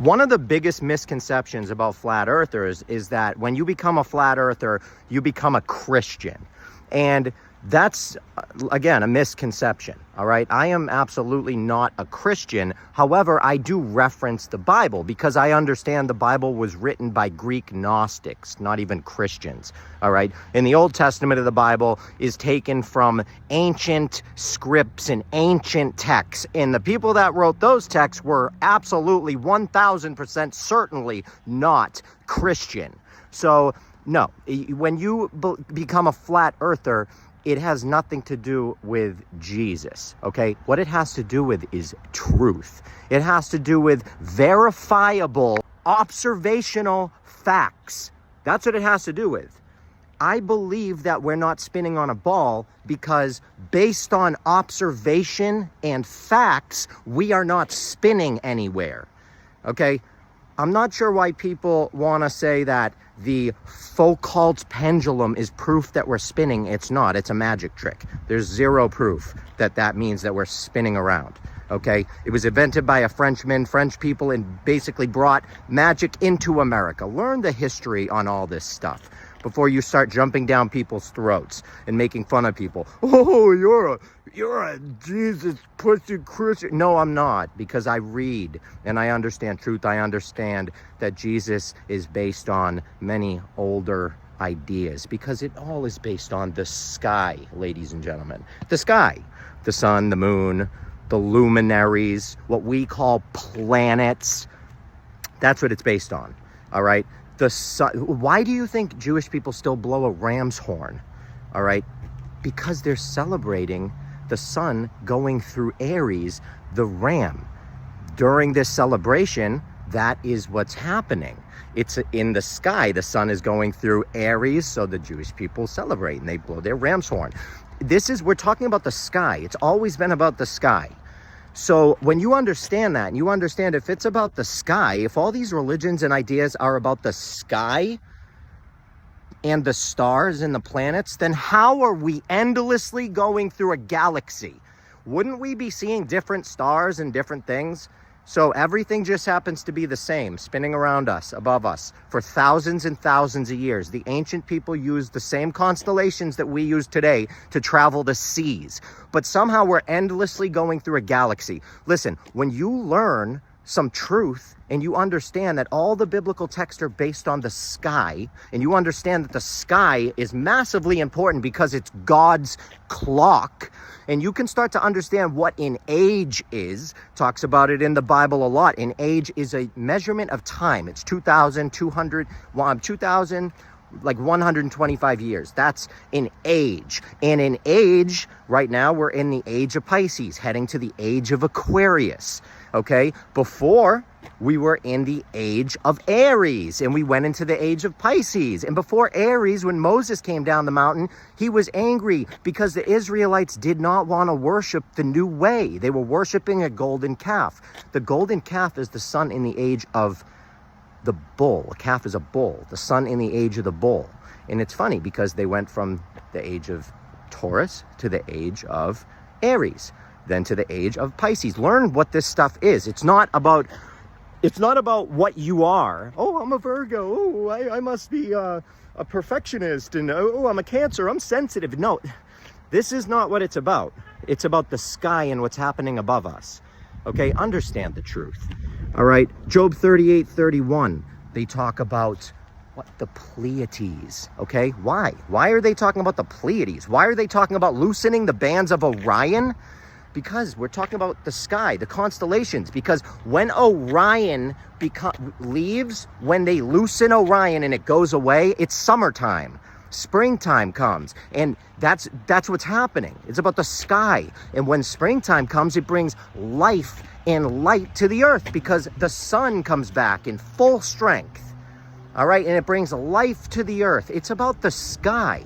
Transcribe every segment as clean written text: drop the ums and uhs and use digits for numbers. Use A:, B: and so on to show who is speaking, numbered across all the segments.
A: One of the biggest misconceptions about flat earthers is that when you become a flat earther, you become a Christian. And that's, again, a misconception, all right? I am absolutely not a Christian. However, I do reference the Bible because I understand the Bible was written by Greek Gnostics, not even Christians, all right? And the Old Testament of the Bible is taken from ancient scripts and ancient texts. And the people that wrote those texts were absolutely 1,000% certainly not Christian. So, no, when you become a flat earther, it has nothing to do with Jesus, okay? What it has to do with is truth. It has to do with verifiable, observational facts. That's what it has to do with. I believe that we're not spinning on a ball because based on observation and facts, we are not spinning anywhere, okay? I'm not sure why people want to say that the Foucault's pendulum is proof that we're spinning. It's not. It's a magic trick. There's zero proof that that means that we're spinning around, okay? It was invented by a Frenchman, French people, and basically brought magic into America. Learn the history on all this stuff before you start jumping down people's throats and making fun of people. Oh, you're a Jesus pussy Christian. No, I'm not, because I read and I understand truth. I understand that Jesus is based on many older ideas because it all is based on the sky, ladies and gentlemen. The sky, the sun, the moon, the luminaries, what we call planets. That's what it's based on, all right? The sun. Why do you think Jewish people still blow a ram's horn? All right, because they're celebrating the sun going through Aries, the ram. During this celebration, that is what's happening. It's in the sky. The sun is going through Aries, so the Jewish people celebrate and they blow their ram's horn. We're talking about the sky. It's always been about the sky. So when you understand that, and you understand if it's about the sky, if all these religions and ideas are about the sky and the stars and the planets, then how are we endlessly going through a galaxy? Wouldn't we be seeing different stars and different things? So everything just happens to be the same, spinning around us, above us, for thousands and thousands of years. The ancient people used the same constellations that we use today to travel the seas. But somehow we're endlessly going through a galaxy. Listen, when you learn some truth and you understand that all the biblical texts are based on the sky, and you understand that the sky is massively important because it's God's clock, and you can start to understand what an age is. Talks about it in the Bible a lot. An age is a measurement of time. It's 125 years. That's an age. And an age, right now, we're in the age of Pisces, heading to the age of Aquarius. Okay? Before, we were in the age of Aries, and we went into the age of Pisces. And before Aries, when Moses came down the mountain, he was angry because the Israelites did not want to worship the new way. They were worshiping a golden calf. The golden calf is the sun in the age of the bull. A calf is a bull. The sun in the age of the bull. And it's funny because they went from the age of Taurus to the age of Aries, then to the age of Pisces. Learn what this stuff is. It's not about what you are. Oh, I'm a Virgo. Oh, I must be a perfectionist. And oh, I'm a Cancer. I'm sensitive. No, this is not what it's about. It's about the sky and what's happening above us. Okay, understand the truth. All right, Job 38:31. They talk about what? The Pleiades. Okay, why? Why are they talking about the Pleiades? Why are they talking about loosening the bands of Orion? Because we're talking about the sky, the constellations. Because when Orion leaves, when they loosen Orion and it goes away, it's summertime. Springtime comes, and that's what's happening. It's about the sky. And when springtime comes, it brings life and light to the earth because the sun comes back in full strength. All right, and it brings life to the earth. It's about the sky.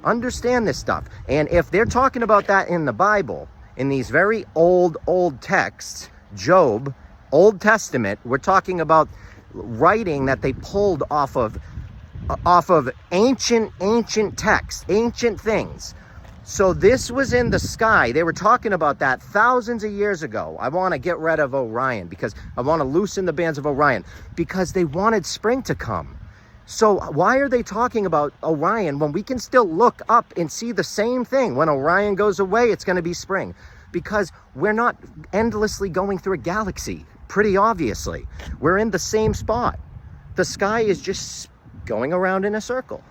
A: Understand this stuff. And if they're talking about that in the Bible, in these very old texts, Job, Old Testament, we're talking about writing that they pulled off of ancient texts, ancient things. So this was in the sky. They were talking about that thousands of years ago. I want to get rid of Orion because I want to loosen the bands of Orion because they wanted spring to come. So why are they talking about Orion when we can still look up and see the same thing? When Orion goes away, it's going to be spring. Because we're not endlessly going through a galaxy, pretty obviously. We're in the same spot. The sky is just going around in a circle.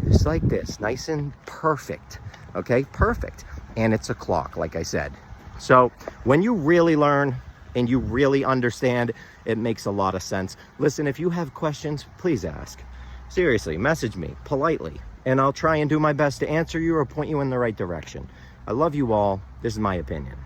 A: Just like this, nice and perfect. Okay, perfect. And it's a clock, like I said. So when you really learn and you really understand, it makes a lot of sense. Listen, if you have questions, please ask. Seriously, message me politely, and I'll try and do my best to answer you or point you in the right direction. I love you all. This is my opinion.